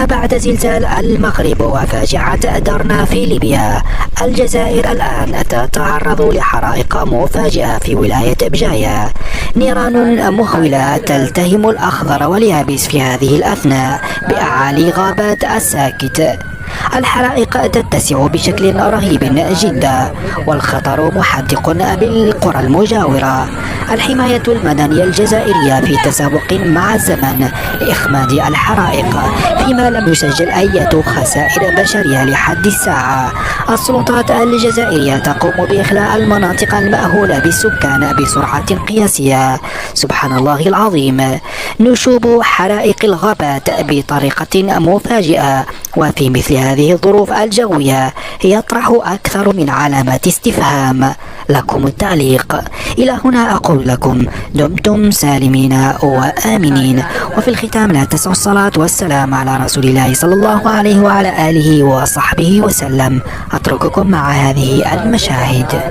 وما بعد زلزال المغرب وفاجعة درنا في ليبيا، الجزائر الآن تتعرض لحرائق مفاجئة في ولاية بجاية. نيران مهولة تلتهم الأخضر واليابس في هذه الأثناء بأعالي غابات الساكت. الحرائق تتسع بشكل رهيب جدا، والخطر محدق بالقرى المجاورة. الحماية المدنية الجزائرية في تسابق مع الزمن لإخماد الحرائق، فيما لم يسجل أي خسائر بشرية لحد الساعة. السلطات الجزائرية تقوم بإخلاء المناطق المأهولة بالسكان بسرعة قياسية. سبحان الله العظيم. نشوب حرائق الغابات بطريقة مفاجئة، وفي مثل هذه الظروف الجوية يطرح أكثر من علامات استفهام. لكم التعليق. إلى هنا أقول لكم دمتم سالمين وآمنين، وفي الختام لا تنسوا الصلاة والسلام على رسول الله صلى الله عليه وعلى آله وصحبه وسلم. أترككم مع هذه المشاهد.